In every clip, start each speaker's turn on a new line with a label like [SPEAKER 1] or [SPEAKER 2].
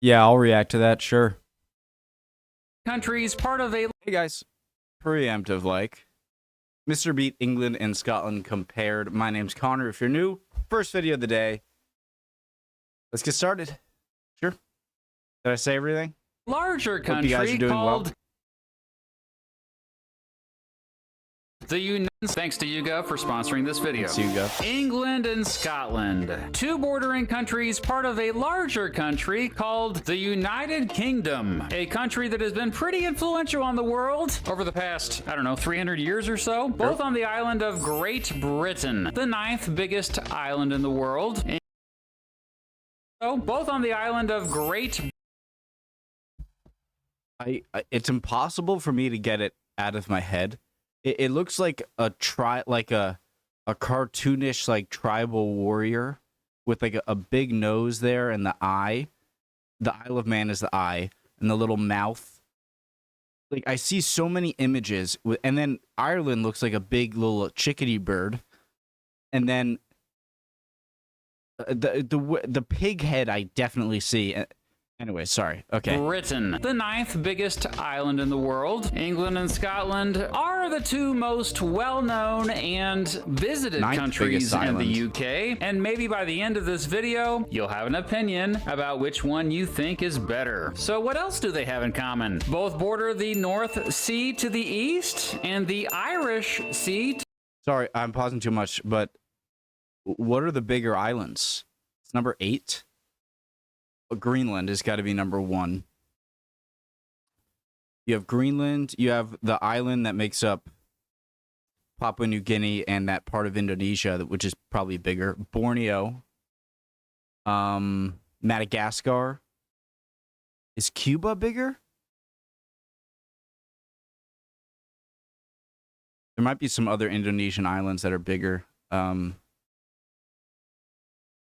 [SPEAKER 1] Yeah, I'll react to that, sure.
[SPEAKER 2] Countries part of a...
[SPEAKER 1] Hey guys, preemptive like. Mr. Beat England and Scotland compared. My name's Connor. If you're new, first video of the day. Let's get started. Sure. Did I say everything?
[SPEAKER 2] larger
[SPEAKER 1] Hope you guys
[SPEAKER 2] country
[SPEAKER 1] are doing
[SPEAKER 2] called...
[SPEAKER 1] well.
[SPEAKER 2] The United States. Thanks to Yugov for sponsoring this video.
[SPEAKER 1] Thanks, Yugov.
[SPEAKER 2] England and Scotland, two bordering countries, part of a larger country called the United Kingdom, a country that has been pretty influential on the world over the past, I don't know, 300 years or so, both on the island of Great Britain, the 9th biggest island in the world. Both on the island of Great...
[SPEAKER 1] It's impossible for me to get it out of my head. It looks like a cartoonish like tribal warrior with like a big nose there and the eye. The Isle of Man is the eye and the little mouth. Like I see so many images and then Ireland looks like a big little chickadee bird. And then the pig head I definitely see. Anyway, sorry. Okay.
[SPEAKER 2] Britain, the 9th biggest island in the world. England and Scotland are the two most well-known and visited countries in the UK. And maybe by the end of this video, you'll have an opinion about which one you think is better. So what else do they have in common? Both border the North Sea to the east and the Irish Sea.
[SPEAKER 1] Sorry, I'm pausing too much, but what are the bigger islands? It's number 8. Greenland has got to be number 1. You have Greenland, you have the island that makes up Papua New Guinea and that part of Indonesia, which is probably bigger. Borneo, Madagascar. Is Cuba bigger? There might be some other Indonesian islands that are bigger.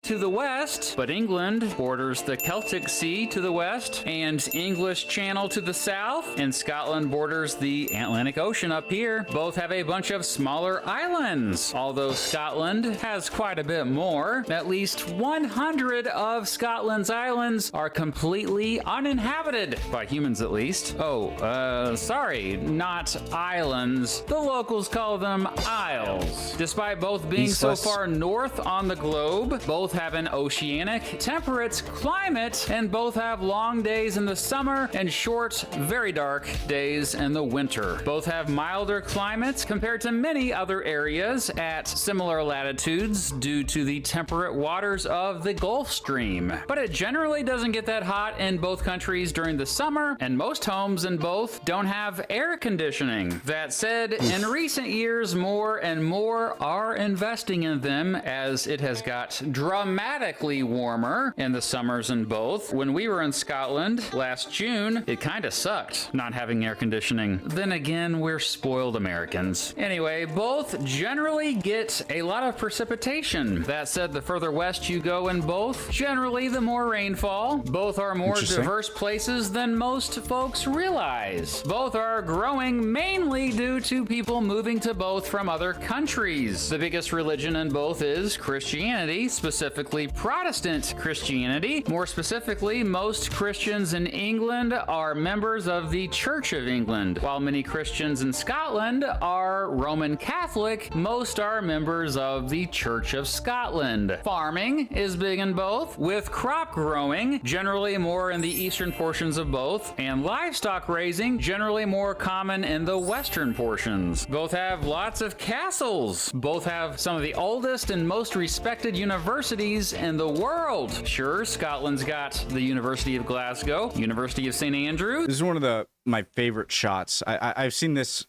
[SPEAKER 2] To the west, but England borders the Celtic Sea to the west and English Channel to the south, and Scotland borders the Atlantic Ocean up here. Both have a bunch of smaller islands, although Scotland has quite a bit more. At least 100 of Scotland's islands are completely uninhabited, by humans at least. Sorry, not islands. The locals call them isles. Despite both being so far north on the globe, both have an oceanic, temperate climate, and both have long days in the summer and short, very dark days in the winter. Both have milder climates compared to many other areas at similar latitudes due to the temperate waters of the Gulf Stream. But it generally doesn't get that hot in both countries during the summer, and most homes in both don't have air conditioning. That said, in recent years, more and more are investing in them as it has got dramatically warmer in the summers in both. When we were in Scotland last June, it kind of sucked not having air conditioning. Then again, we're spoiled Americans. Anyway, both generally get a lot of precipitation. That said, the further west you go in both, generally the more rainfall. Both are more diverse places than most folks realize. Both are growing mainly due to people moving to both from other countries. The biggest religion in both is Christianity, specifically Protestant Christianity. More specifically, most Christians in England are members of the Church of England. While many Christians in Scotland are Roman Catholic, most are members of the Church of Scotland. Farming is big in both, with crop growing generally more in the eastern portions of both, and livestock raising generally more common in the western portions. Both have lots of castles. Both have some of the oldest and most respected universities in the world. Sure, Scotland's got the University of Glasgow, University of St. Andrews.
[SPEAKER 1] This is one of my favorite shots. I've seen this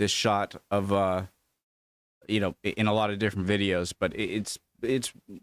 [SPEAKER 1] shot of in a lot of different videos, but it's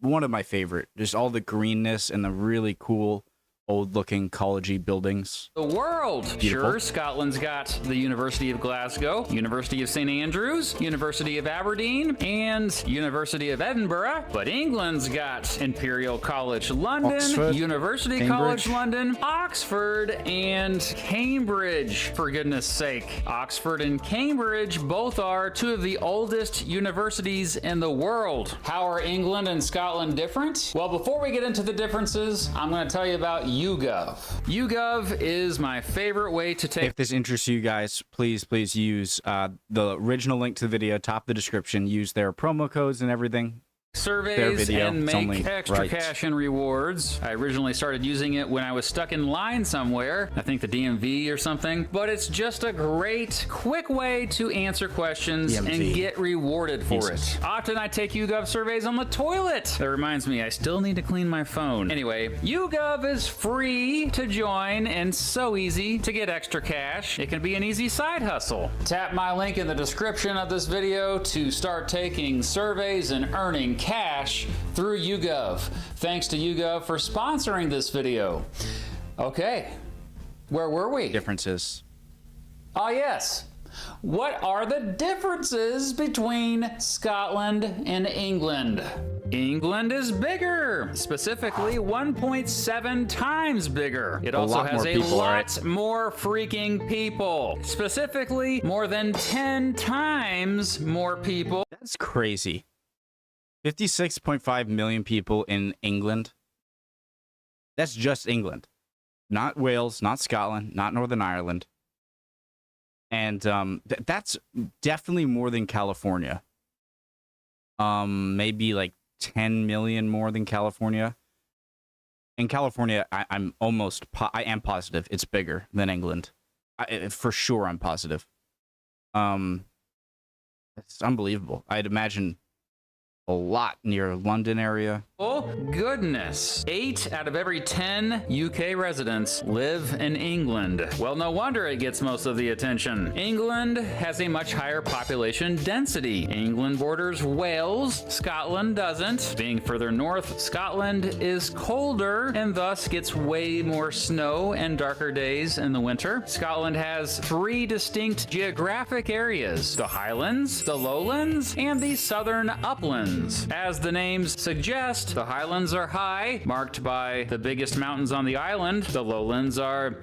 [SPEAKER 1] one of my favorite. Just all the greenness and the really cool old-looking collegey buildings.
[SPEAKER 2] The world.
[SPEAKER 1] Beautiful.
[SPEAKER 2] Sure, Scotland's got the University of Glasgow, University of St. Andrews, University of Aberdeen, and University of Edinburgh. But England's got Imperial College London,
[SPEAKER 1] Oxford,
[SPEAKER 2] University College London, Oxford, and Cambridge. For goodness sake. Oxford and Cambridge both are two of the oldest universities in the world. How are England and Scotland different? Well, before we get into the differences, I'm going to tell you about Yugov. Yugov is my favorite way to take...
[SPEAKER 1] If this interests you guys, please use the original link to the video, top of the description. Use their promo codes and everything.
[SPEAKER 2] Surveys and make extra cash and rewards. I originally started using it when I was stuck in line somewhere, I think the DMV or something, but it's just a great, quick way to answer questions and get rewarded for it. Often I take YouGov surveys on the toilet. That reminds me, I still need to clean my phone. Anyway, YouGov is free to join and so easy to get extra cash. It can be an easy side hustle. Tap my link in the description of this video to start taking surveys and earning cash through YouGov. Thanks to YouGov for sponsoring this video. Okay, where were we?
[SPEAKER 1] Differences.
[SPEAKER 2] Oh yes. What are the differences between Scotland and England? England is bigger, specifically 1.7 times bigger. It also has a lot more freaking people, specifically more than 10 times more people.
[SPEAKER 1] That's crazy. 56.5 million people in England. That's just England. Not Wales, not Scotland, not Northern Ireland. And that's definitely more than California. Maybe like 10 million more than California. In California, I am positive it's bigger than England. For sure, I'm positive. It's unbelievable. I'd imagine a lot near London area.
[SPEAKER 2] Oh goodness. 8 out of every 10 UK residents live in England. Well, no wonder it gets most of the attention. England has a much higher population density. England borders Wales, Scotland doesn't. Being further north, Scotland is colder and thus gets way more snow and darker days in the winter. Scotland has 3 distinct geographic areas: the Highlands, the Lowlands, and the Southern Uplands. As the names suggest, the Highlands are high, marked by the biggest mountains on the island. The Lowlands are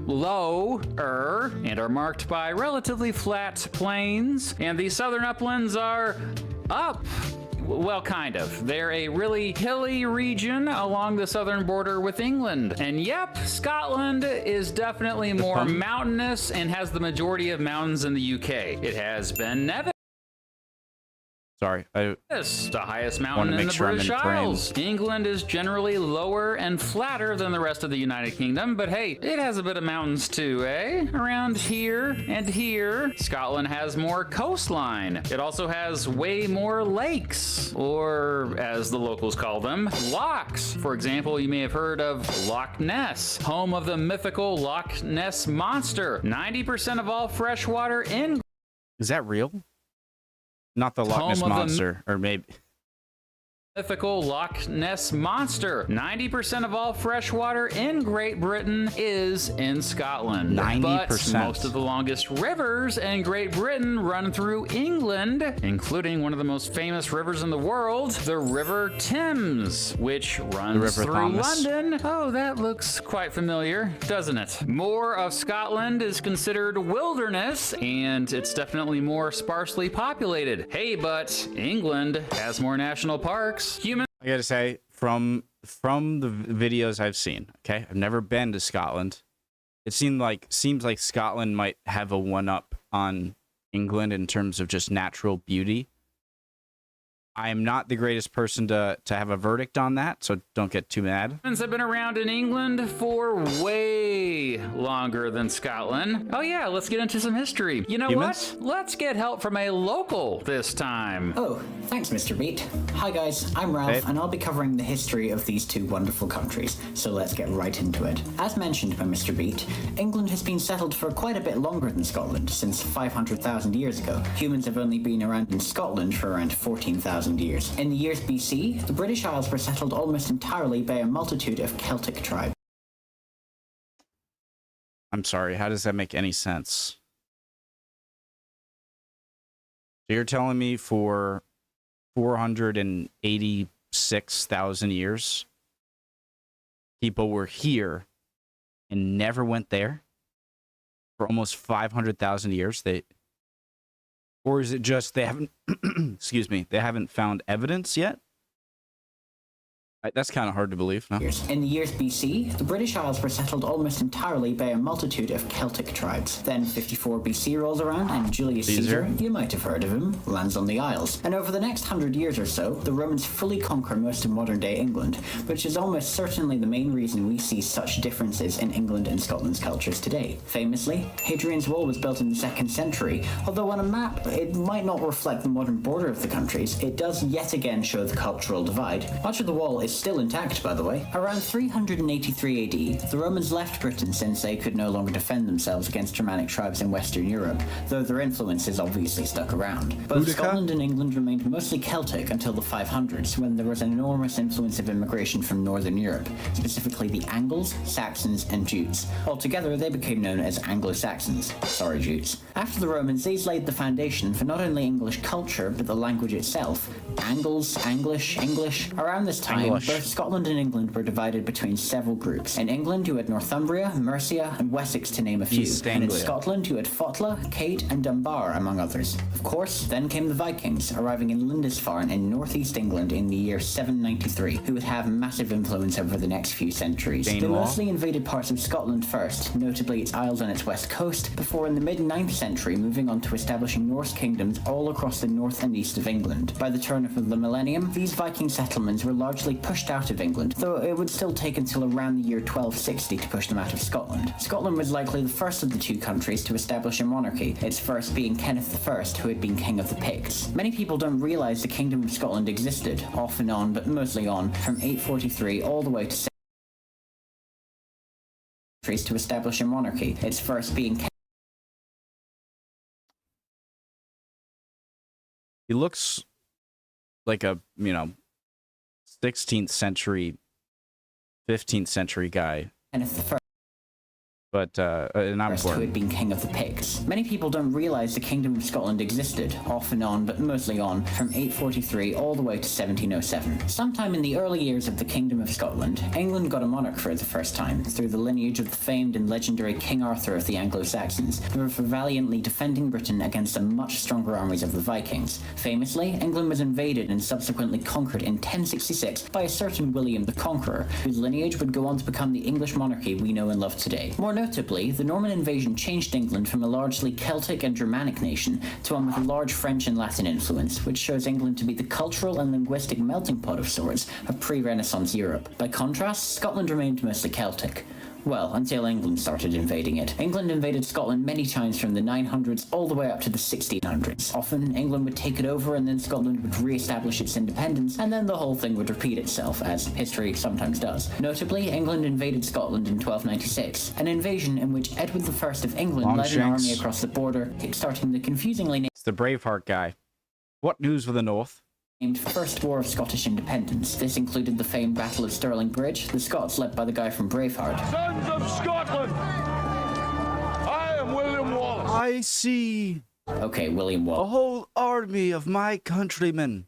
[SPEAKER 2] lower and are marked by relatively flat plains. And the Southern Uplands are up. Well, kind of. They're a really hilly region along the southern border with England. And yep, Scotland is definitely more mountainous and has the majority of mountains in the UK. It has Ben Nevis.
[SPEAKER 1] Sorry,
[SPEAKER 2] the highest mountain in the British Isles. England is generally lower and flatter than the rest of the United Kingdom, but hey, it has a bit of mountains too, eh? Around here and here. Scotland has more coastline. It also has way more lakes, or as the locals call them, lochs. For example, you may have heard of Loch Ness, home of the mythical Loch Ness monster. 90% of all fresh water in...
[SPEAKER 1] Is that real? Not the Loch Ness Monster, or maybe...
[SPEAKER 2] Mythical Loch Ness Monster. 90% of all fresh water in Great Britain is in Scotland.
[SPEAKER 1] 90%.
[SPEAKER 2] But most of the longest rivers in Great Britain run through England, including one of the most famous rivers in the world, the River Thames, which runs through London. Oh, that looks quite familiar, doesn't it? More of Scotland is considered wilderness, and it's definitely more sparsely populated. Hey, but England has more national parks. I
[SPEAKER 1] gotta say, from the videos I've seen, okay, I've never been to Scotland. It seems like Scotland might have a one-up on England in terms of just natural beauty. I am not the greatest person to have a verdict on that, so don't get too mad.
[SPEAKER 2] Humans have been around in England for way longer than Scotland. Oh yeah, let's get into some history. You know what? Let's get help from a local this time.
[SPEAKER 3] Oh, thanks, Mr. Beat. Hi guys, I'm Ralph, and I'll be covering the history of these two wonderful countries, so let's get right into it. As mentioned by Mr. Beat, England has been settled for quite a bit longer than Scotland, since 500,000 years ago. Humans have only been around in Scotland for around 14,000 years. In the years BC, the British Isles were settled almost entirely by a multitude of Celtic tribes.
[SPEAKER 1] I'm sorry, how does that make any sense? So you're telling me for 486,000 years, people were here and never went there? For almost 500,000 years, or is it just they haven't, excuse me, they haven't found evidence yet? That's kind of hard to believe. No?
[SPEAKER 3] In the years BC, the British Isles were settled almost entirely by a multitude of Celtic tribes. Then 54 BC rolls around and Julius Caesar, you might have heard of him, lands on the Isles. And over the next 100 years or so, the Romans fully conquer most of modern-day England, which is almost certainly the main reason we see such differences in England and Scotland's cultures today. Famously, Hadrian's Wall was built in the 2nd century, although on a map it might not reflect the modern border of the countries, it does yet again show the cultural divide. Much of the wall is still intact, by the way. Around 383 AD, the Romans left Britain since they could no longer defend themselves against Germanic tribes in Western Europe, though their influences obviously stuck around. Both Scotland and England remained mostly Celtic until the 500s, when there was an enormous influence of immigration from Northern Europe, specifically the Angles, Saxons, and Jutes. Altogether, they became known as Anglo-Saxons. Sorry, Jutes. After the Romans, these laid the foundation for not only English culture, but the language itself. Angles, Anglish, English. Around this time, both Scotland and England were divided between several groups. In England, you had Northumbria, Mercia, and Wessex, to name a few. And in Scotland, you had Fotla, Cate, and Dunbar, among others. Of course, then came the Vikings, arriving in Lindisfarne in northeast England in the year 793, who would have massive influence over the next few centuries. They mostly invaded parts of Scotland first, notably its isles on its west coast, before in the mid-9th century moving on to establishing Norse kingdoms all across the north and east of England. By the turn of the millennium, these Viking settlements were largely pushed out of England, though it would still take until around the year 1260 to push them out of Scotland. Scotland was likely the first of the two countries to establish a monarchy, its first being Kenneth I, who had been king of the Picts. Many people don't realise the Kingdom of Scotland existed, off and on, but mostly on, from 843 all the way to to establish a monarchy, its first being
[SPEAKER 1] He looks like a, 16th century, 15th century guy.
[SPEAKER 3] Kenneth I.
[SPEAKER 1] But, and I'm
[SPEAKER 3] who had been king of the Picts. Many people don't realise the Kingdom of Scotland existed, off and on, but mostly on, from 843 all the way to 1707. Sometime in the early years of the Kingdom of Scotland, England got a monarch for the first time, through the lineage of the famed and legendary King Arthur of the Anglo-Saxons, who were valiantly defending Britain against the much stronger armies of the Vikings. Famously, England was invaded and subsequently conquered in 1066 by a certain William the Conqueror, whose lineage would go on to become the English monarchy we know and love today. More notably, the Norman invasion changed England from a largely Celtic and Germanic nation to one with a large French and Latin influence, which shows England to be the cultural and linguistic melting pot of sorts of pre-Renaissance Europe. By contrast, Scotland remained mostly Celtic. Well, until England started invading it. England invaded Scotland many times from the 900s all the way up to the 1600s. Often, England would take it over and then Scotland would re-establish its independence, and then the whole thing would repeat itself, as history sometimes does. Notably, England invaded Scotland in 1296, an invasion in which Edward I of England led an army across the border, kickstarting the confusingly named...
[SPEAKER 1] It's the Braveheart guy. What news for the North?
[SPEAKER 3] First War of Scottish Independence. This included the famed Battle of Stirling Bridge, the Scots led by the guy from Braveheart.
[SPEAKER 4] Sons of Scotland! I am William Wallace.
[SPEAKER 1] I see.
[SPEAKER 3] Okay, William Wallace.
[SPEAKER 1] A whole army of my countrymen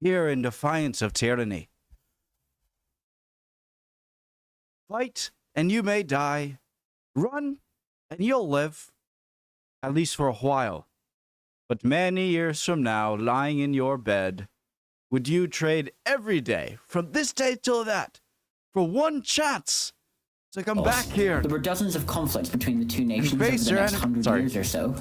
[SPEAKER 1] here in defiance of tyranny. Fight and you may die. Run and you'll live. At least for a while. But many years from now, lying in your bed, would you trade every day, from this day till that, for one chance to come back here?
[SPEAKER 3] There were dozens of conflicts between the two nations over the next 100 years or so.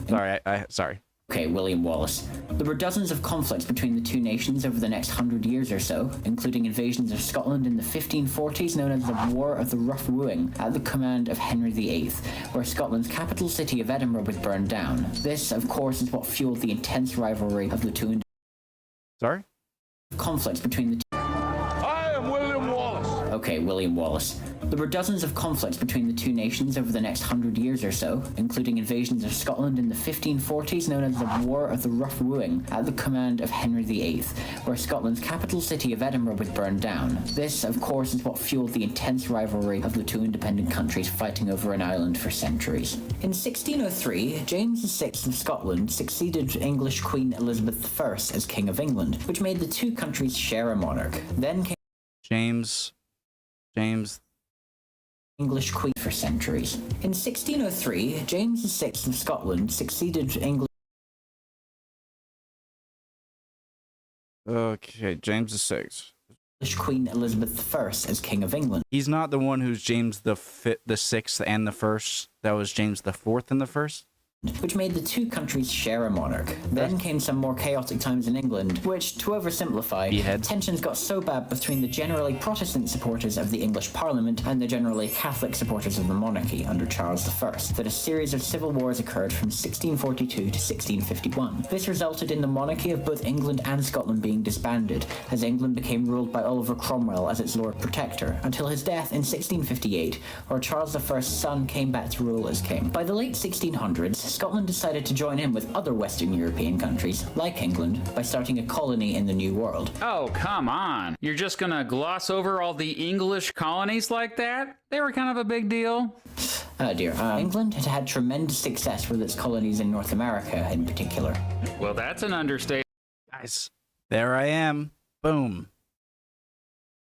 [SPEAKER 1] Sorry.
[SPEAKER 3] Okay, William Wallace. There were dozens of conflicts between the two nations over the next 100 years or so, including invasions of Scotland in the 1540s known as the War of the Rough Wooing, at the command of Henry VIII, where Scotland's capital city of Edinburgh was burned down. This, of course, is what fueled the intense rivalry of the two conflicts between the two.
[SPEAKER 4] I am William Wallace.
[SPEAKER 3] Okay, William Wallace. There were dozens of conflicts between the two nations over the next 100 years or so, including invasions of Scotland in the 1540s known as the War of the Rough Wooing, at the command of Henry VIII, where Scotland's capital city of Edinburgh was burned down. This, of course, is what fueled the intense rivalry of the two independent countries fighting over an island for centuries. In 1603, James VI of Scotland succeeded English Queen Elizabeth I as King of England, which made the two countries share a monarch. Then came
[SPEAKER 1] James
[SPEAKER 3] English Queen for centuries. In 1603, James VI of Scotland succeeded English...
[SPEAKER 1] Okay, James VI.
[SPEAKER 3] Queen Elizabeth I as King of England.
[SPEAKER 1] He's not the one who's James the Sixth and the First. That was James the Fourth and the First.
[SPEAKER 3] Which made the two countries share a monarch. Then came some more chaotic times in England, which, to oversimplify, tensions got so bad between the generally Protestant supporters of the English Parliament and the generally Catholic supporters of the monarchy under Charles I that a series of civil wars occurred from 1642 to 1651. This resulted in the monarchy of both England and Scotland being disbanded, as England became ruled by Oliver Cromwell as its Lord Protector, until his death in 1658, where Charles I's son came back to rule as king. By the late 1600s, Scotland decided to join in with other Western European countries, like England, by starting a colony in the New World.
[SPEAKER 2] Oh, come on. You're just gonna gloss over all the English colonies like that? They were kind of a big deal.
[SPEAKER 3] England had had tremendous success with its colonies in North America in particular.
[SPEAKER 2] Well, that's an understatement.
[SPEAKER 1] Guys, there I am. Boom.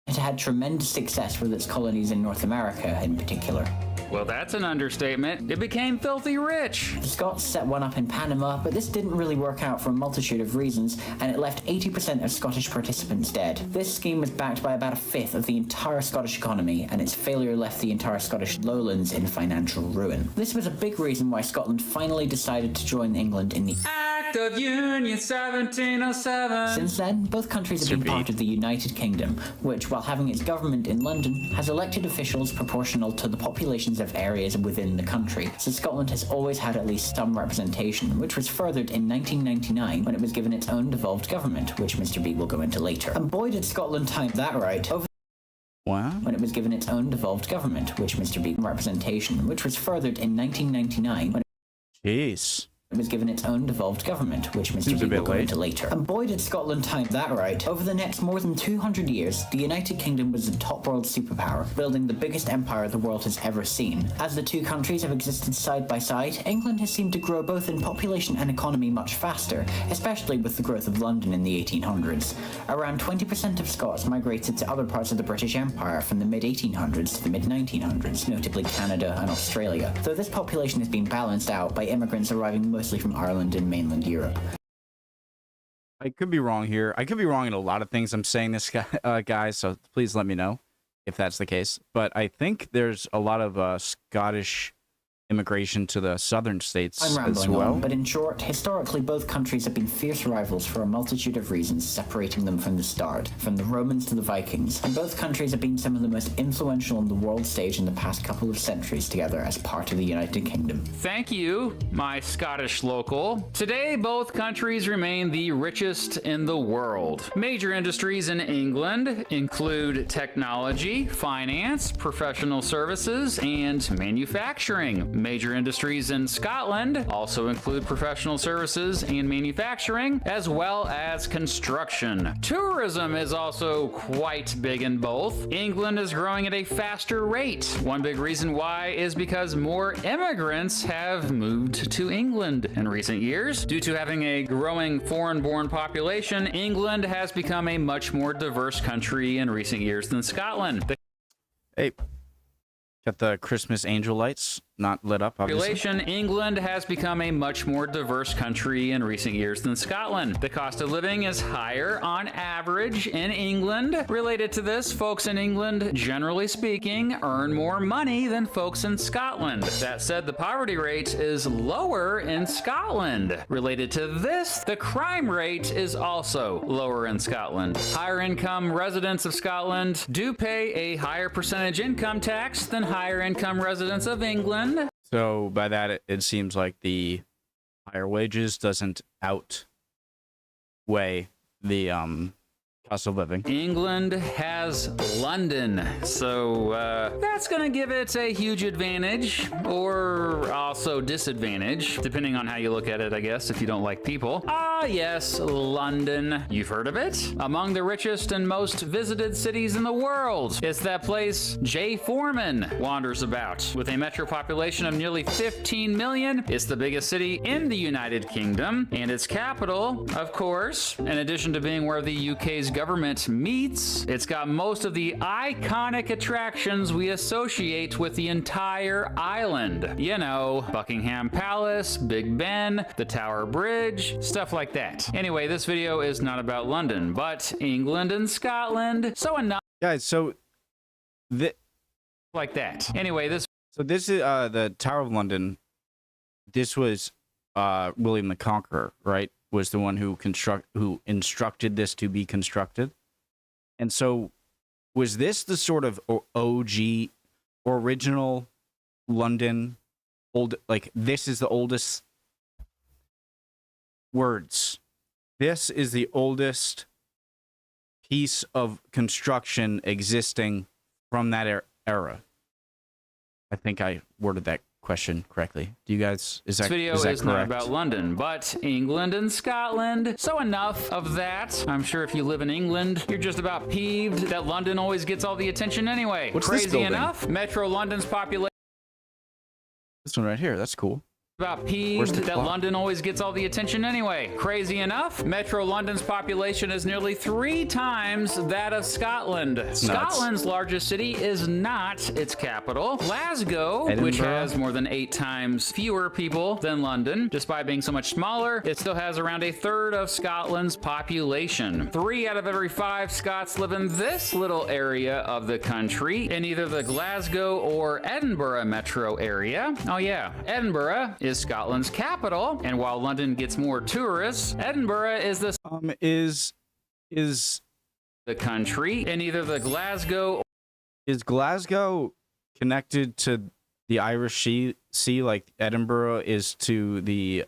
[SPEAKER 3] It had tremendous success with its colonies in North America in particular.
[SPEAKER 2] Well, that's an understatement. It became filthy rich.
[SPEAKER 3] The Scots set one up in Panama, but this didn't really work out for a multitude of reasons, and it left 80% of Scottish participants dead. This scheme was backed by about a fifth of the entire Scottish economy, and its failure left the entire Scottish lowlands in financial ruin. This was a big reason why Scotland finally decided to join England in the
[SPEAKER 2] Act of Union 1707.
[SPEAKER 3] Since then, both countries have been part of the United Kingdom, which, while having its government in London, has elected officials proportional to the populations of areas within the country. So Scotland has always had at least some representation, which was furthered in 1999 when it was given its own devolved government, which Mr. B will go into later. And boy did Scotland time that right. When it was given its own devolved government, which Mr. B representation, which was furthered in 1999 when it was given its own devolved government, which Mr. B will go into later. And boy did Scotland time that right. Over the next more than 200 years, the United Kingdom was the top world superpower, building the biggest empire the world has ever seen. As the two countries have existed side by side, England has seemed to grow both in population and economy much faster, especially with the growth of London in the 1800s. Around 20% of Scots migrated to other parts of the British Empire from the mid-1800s to the mid-1900s, notably Canada and Australia, though this population has been balanced out by immigrants arriving mostly from Ireland and mainland Europe.
[SPEAKER 1] I could be wrong here. I could be wrong in a lot of things I'm saying this, guys, so please let me know if that's the case. But I think there's a lot of Scottish immigration to the southern states as well.
[SPEAKER 3] But in short, historically both countries have been fierce rivals for a multitude of reasons separating them from the start, from the Romans to the Vikings, and both countries have been some of the most influential on the world stage in the past couple of centuries together as part of the United Kingdom.
[SPEAKER 2] Thank you, my Scottish local. Today, both countries remain the richest in the world. Major industries in England include technology, finance, professional services, and manufacturing. Major industries in Scotland also include professional services and manufacturing, as well as construction. Tourism is also quite big in both. England is growing at a faster rate. One big reason why is because more immigrants have moved to England in recent years. Due to having a growing foreign-born population, England has become a much more diverse country in recent years than Scotland.
[SPEAKER 1] Hey, got the Christmas angel lights not lit up, obviously.
[SPEAKER 2] England has become a much more diverse country in recent years than Scotland. The cost of living is higher on average in England. Related to this, folks in England, generally speaking, earn more money than folks in Scotland. That said, the poverty rate is lower in Scotland. Related to this, the crime rate is also lower in Scotland. Higher income residents of Scotland do pay a higher percentage income tax than higher income residents of England.
[SPEAKER 1] So by that, it seems like the higher wages doesn't outweigh the cost of living.
[SPEAKER 2] England has London, so that's gonna give it a huge advantage, or also disadvantage, depending on how you look at it, I guess, if you don't like people. Ah, yes, London. You've heard of it? Among the richest and most visited cities in the world. It's that place Jay Foreman wanders about. With a metro population of nearly 15 million, it's the biggest city in the United Kingdom, and its capital, of course, in addition to being where the UK's government meets, it's got most of the iconic attractions we associate with the entire island. You know, Buckingham Palace, Big Ben, the Tower Bridge, stuff like like that. Anyway, this video is not about London, but England and Scotland. So enough
[SPEAKER 1] Guys, so
[SPEAKER 2] like that. Anyway, this
[SPEAKER 1] is the Tower of London. This was William the Conqueror, right? Was the one who instructed this to be constructed. And so was this the sort of OG original London this is the oldest words. This is the oldest piece of construction existing from that era. I think I worded that question correctly. Do you guys, is that
[SPEAKER 2] video
[SPEAKER 1] is that
[SPEAKER 2] is not
[SPEAKER 1] correct?
[SPEAKER 2] about London, but England and Scotland. So enough of that. I'm sure if you live in England, you're just about peeved that London always gets all the attention anyway.
[SPEAKER 1] What's this
[SPEAKER 2] Crazy
[SPEAKER 1] building?
[SPEAKER 2] enough, Metro London's population
[SPEAKER 1] This one right here, that's cool.
[SPEAKER 2] about peeved that London always gets all the attention anyway. Crazy enough, Metro London's population is nearly 3 times that of Scotland. Scotland's largest city is not its capital. Glasgow, which
[SPEAKER 1] Edinburgh.
[SPEAKER 2] has more than 8 times fewer people than London, despite being so much smaller, it still has around 1/3 of Scotland's population. 3 out of every 5 Scots live in this little area of the country, in either the Glasgow or Edinburgh metro area. Oh yeah, Edinburgh is Scotland's capital, and while London gets more tourists, Edinburgh is the country in either the Glasgow
[SPEAKER 1] Is Glasgow connected to the Irish Sea like Edinburgh is to the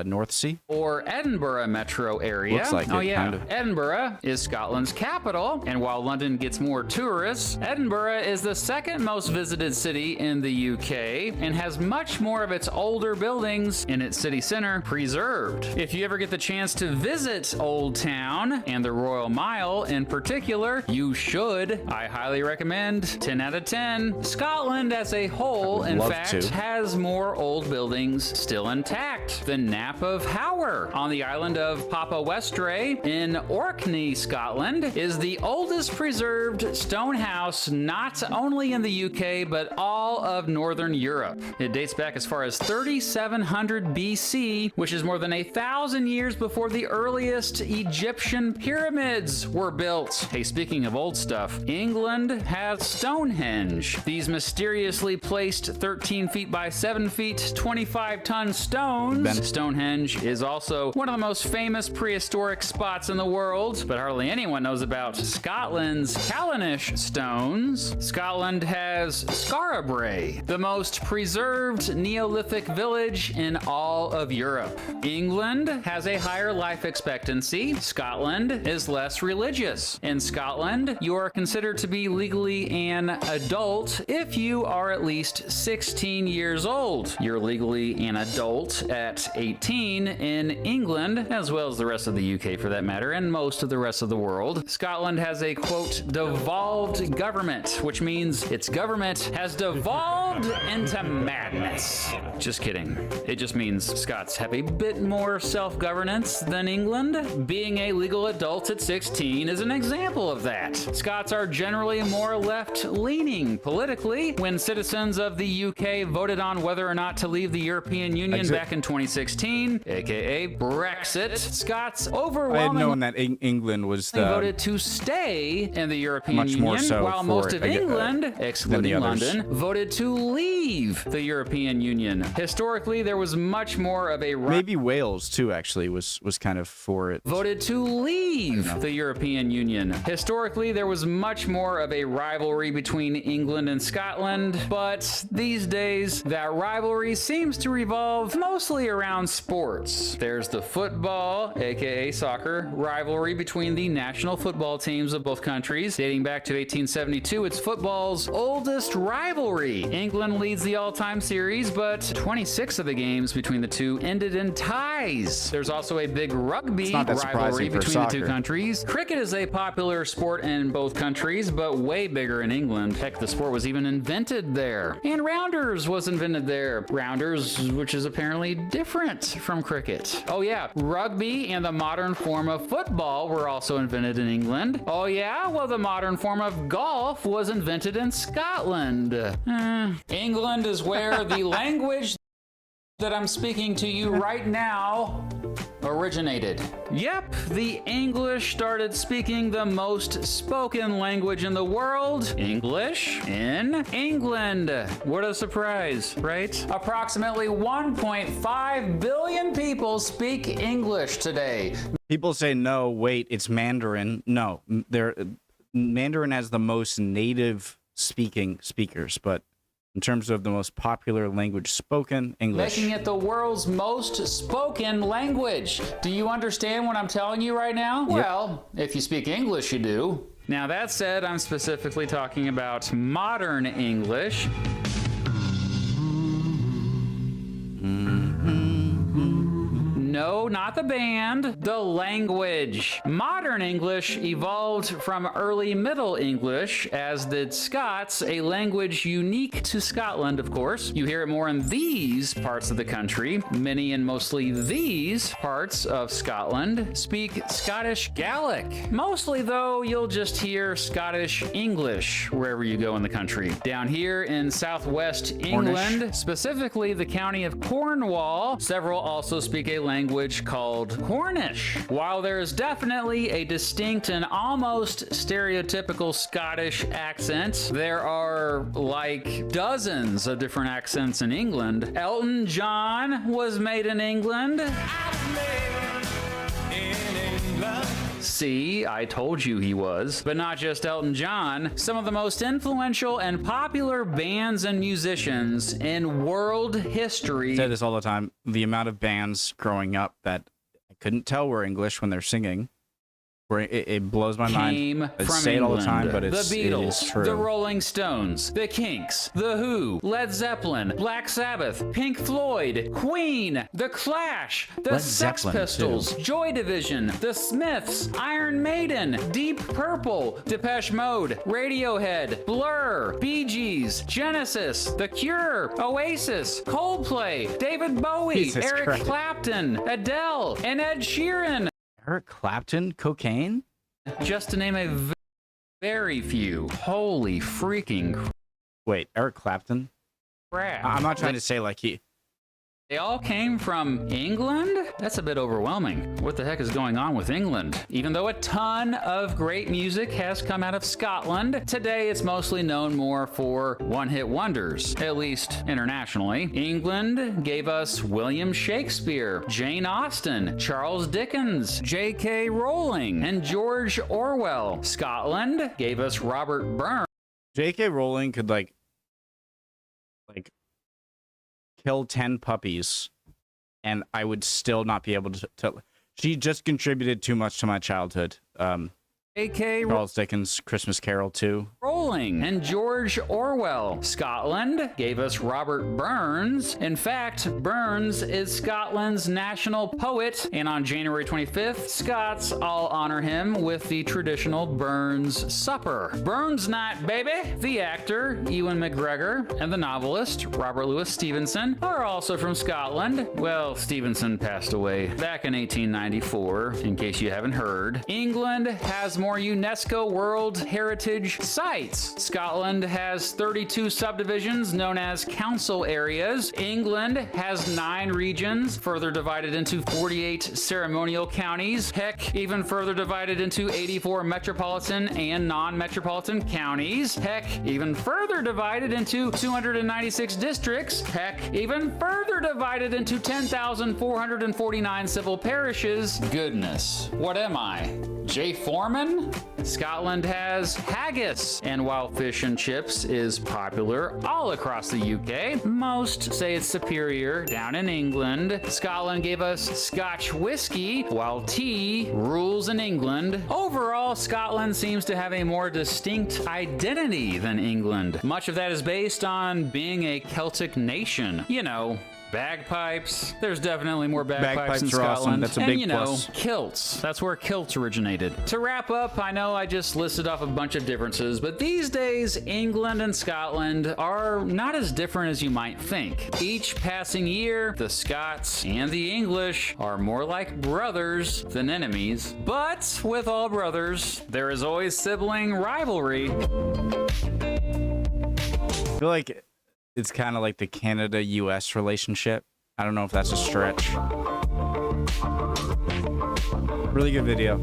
[SPEAKER 1] North Sea?
[SPEAKER 2] or Edinburgh metro area.
[SPEAKER 1] Looks like
[SPEAKER 2] oh
[SPEAKER 1] it,
[SPEAKER 2] yeah,
[SPEAKER 1] kind of.
[SPEAKER 2] Edinburgh is Scotland's capital, and while London gets more tourists, Edinburgh is the 2nd most visited city in the UK and has much more of its older buildings in its city center preserved. If you ever get the chance to visit Old Town and the Royal Mile in particular, you should. I highly recommend. 10 out of 10. Scotland as a whole, in
[SPEAKER 1] love
[SPEAKER 2] fact,
[SPEAKER 1] to.
[SPEAKER 2] has more old buildings still intact. The Nap of Howard on the island of Papa Westray in Orkney, Scotland, is the oldest preserved stone house not only in the UK but all of Northern Europe. It dates back as far as 3700 BC, which is more than 1,000 years before the earliest Egyptian pyramids were built. Hey, speaking of old stuff, England has Stonehenge. These mysteriously placed 13 feet by 7 feet, 25-ton stones. Stonehenge is also one of the most famous prehistoric spots in the world, but hardly anyone knows about Scotland's Callanish stones. Scotland has Scarabray, the most preserved Neolithic village in all of Europe. England has a higher life expectancy. Scotland is less religious. In Scotland, you are considered to be legally an adult if you are at least 16 years old. You're legally an adult at 18 in England, as well as the rest of the UK for that matter, and most of the rest of the world. Scotland has a, quote, devolved government, which means its government has devolved into madness. Just kidding. It just means Scots have a bit more self-governance than England. Being a legal adult at 16 is an example of that. Scots are generally more left-leaning politically. When citizens of the UK voted on whether or not to leave the European Union back in 2016, aka Brexit, Scots
[SPEAKER 1] I had
[SPEAKER 2] overwhelmingly
[SPEAKER 1] known that England was the
[SPEAKER 2] voted to stay in the European
[SPEAKER 1] Much
[SPEAKER 2] Union,
[SPEAKER 1] more so
[SPEAKER 2] while
[SPEAKER 1] for
[SPEAKER 2] most of
[SPEAKER 1] it,
[SPEAKER 2] England,
[SPEAKER 1] than
[SPEAKER 2] excluding
[SPEAKER 1] the others.
[SPEAKER 2] London, voted to leave the European Union. Historically, there was much more of a
[SPEAKER 1] maybe Wales too. Actually, was kind of for it.
[SPEAKER 2] voted to leave the European Union. Historically, there was much more of a rivalry between England and Scotland, but these days, that rivalry seems to revolve mostly around sports. There's the football, aka soccer, rivalry between the national football teams of both countries. Dating back to 1872, it's football's oldest rivalry. England leads the all-time series, but 26 of the games between the two ended in ties. There's also a big rugby
[SPEAKER 1] not that
[SPEAKER 2] rivalry
[SPEAKER 1] surprising for
[SPEAKER 2] between the two
[SPEAKER 1] soccer.
[SPEAKER 2] countries. Cricket is a popular sport in both countries, but way bigger in England. Heck, the sport was even invented there. And rounders was invented there. Rounders, which is apparently different from cricket. Oh yeah, rugby and the modern form of football were also invented in England. Oh yeah, well the modern form of golf was invented in Scotland. England is where the language that I'm speaking to you right now originated. Yep, the English started speaking the most spoken language in the world, English, in England. What a surprise, right? Approximately 1.5 billion people speak English today.
[SPEAKER 1] People say, no, wait, it's Mandarin. No, Mandarin has the most native speakers, but in terms of the most popular language spoken, English.
[SPEAKER 2] Making it the world's most spoken language. Do you understand what I'm telling you right now?
[SPEAKER 1] Yep.
[SPEAKER 2] Well, if you speak English, you do. Now, that said, I'm specifically talking about modern English. No, not the band, the language. Modern English evolved from early Middle English, as did Scots, a language unique to Scotland, of course. You hear it more in these parts of the country. Many and mostly these parts of Scotland speak Scottish Gaelic. Mostly, though, you'll just hear Scottish English wherever you go in the country. Down here in southwest England, specifically the county of Cornwall, several also speak a language called Cornish. While there is definitely a distinct and almost stereotypical Scottish accent, there are like dozens of different accents in England. Elton John was made in England. See, I told you he was. But not just Elton John. Some of the most influential and popular bands and musicians in world history.
[SPEAKER 1] I say this all the time. The amount of bands growing up that I couldn't tell were English when they're singing. Where it blows my mind. I say it all the time, but it's,
[SPEAKER 2] the
[SPEAKER 1] it is
[SPEAKER 2] Beatles,
[SPEAKER 1] true.
[SPEAKER 2] the Rolling Stones, the Kinks, the Who, Led Zeppelin, Black Sabbath, Pink Floyd, Queen, the Clash, the
[SPEAKER 1] Led
[SPEAKER 2] Sex
[SPEAKER 1] Zeppelin,
[SPEAKER 2] Pistols,
[SPEAKER 1] too.
[SPEAKER 2] Joy Division, the Smiths, Iron Maiden, Deep Purple, Depeche Mode, Radiohead, Blur, Bee Gees, Genesis, The Cure, Oasis, Coldplay, David Bowie,
[SPEAKER 1] Jesus
[SPEAKER 2] Eric
[SPEAKER 1] Christ.
[SPEAKER 2] Clapton, Adele, and Ed Sheeran.
[SPEAKER 1] Eric Clapton, cocaine?
[SPEAKER 2] Just to name a very few. Holy freaking
[SPEAKER 1] Wait, Eric Clapton?
[SPEAKER 2] crap.
[SPEAKER 1] I'm not trying to say like
[SPEAKER 2] They all came from England? That's a bit overwhelming. What the heck is going on with England? Even though a ton of great music has come out of Scotland, today it's mostly known more for one-hit wonders, at least internationally. England gave us William Shakespeare, Jane Austen, Charles Dickens, J.K. Rowling, and George Orwell. Scotland gave us Robert Burns.
[SPEAKER 1] J.K. Rowling could like kill 10 puppies and I would still not be able to. She just contributed too much to my childhood.
[SPEAKER 2] J.K.
[SPEAKER 1] Charles Dickens' Christmas Carol 2.
[SPEAKER 2] Rowling and George Orwell. Scotland gave us Robert Burns. In fact, Burns is Scotland's national poet, and on January 25th, Scots all honor him with the traditional Burns Supper. Burns Night, baby! The actor, Ewan McGregor, and the novelist, Robert Louis Stevenson, are also from Scotland. Well, Stevenson passed away back in 1894, in case you haven't heard. England has more UNESCO World Heritage Sites. Scotland has 32 subdivisions known as council areas. England has 9 regions, further divided into 48 ceremonial counties. Heck, even further divided into 84 metropolitan and non-metropolitan counties. Heck, even further divided into 296 districts. Heck, even further divided into 10,449 civil parishes. Goodness, what am I? Jay Foreman? Scotland has haggis, and while fish and chips is popular all across the UK, most say it's superior down in England. Scotland gave us Scotch whiskey, while tea rules in England. Overall, Scotland seems to have a more distinct identity than England. Much of that is based on being a Celtic nation. You know, bagpipes. There's definitely more bagpipes in
[SPEAKER 1] Bagpipes are awesome.
[SPEAKER 2] Scotland.
[SPEAKER 1] That's a
[SPEAKER 2] and
[SPEAKER 1] big
[SPEAKER 2] you know,
[SPEAKER 1] plus.
[SPEAKER 2] kilts. That's where kilts originated. To wrap up, I know I just listed off a bunch of differences, but these days, England and Scotland are not as different as you might think. Each passing year, the Scots and the English are more like brothers than enemies. But with all brothers, there is always sibling rivalry.
[SPEAKER 1] I feel like it's kind of like the Canada-US relationship. I don't know if that's a stretch. Really good video.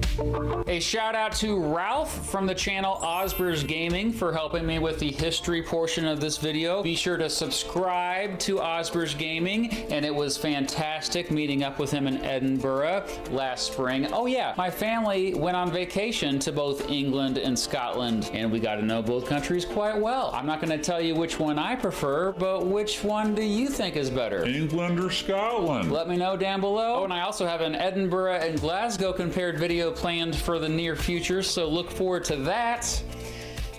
[SPEAKER 2] A shout out to Ralph from the channel Osbers Gaming for helping me with the history portion of this video. Be sure to subscribe to Osbers Gaming, and it was fantastic meeting up with him in Edinburgh last spring. Oh yeah, my family went on vacation to both England and Scotland, and we got to know both countries quite well. I'm not going to tell you which one I prefer, but which one do you think is better?
[SPEAKER 4] England or Scotland?
[SPEAKER 2] Let me know down below. Oh, and I also have an Edinburgh and Glasgow compared video planned for the near future, so look forward to that.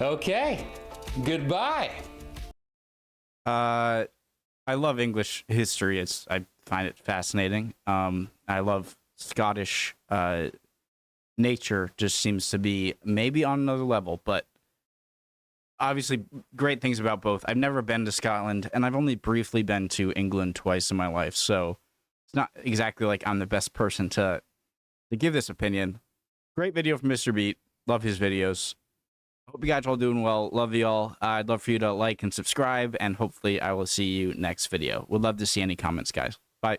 [SPEAKER 2] Okay, goodbye.
[SPEAKER 1] I love English history. I find it fascinating. I love Scottish nature. Just seems to be maybe on another level, but obviously great things about both. I've never been to Scotland, and I've only briefly been to England twice in my life, so it's not exactly like I'm the best person to give this opinion. Great video from Mr. Beat. Love his videos. Hope you guys are all doing well. Love you all. I'd love for you to like and subscribe, and hopefully I will see you next video. Would love to see any comments, guys. Bye.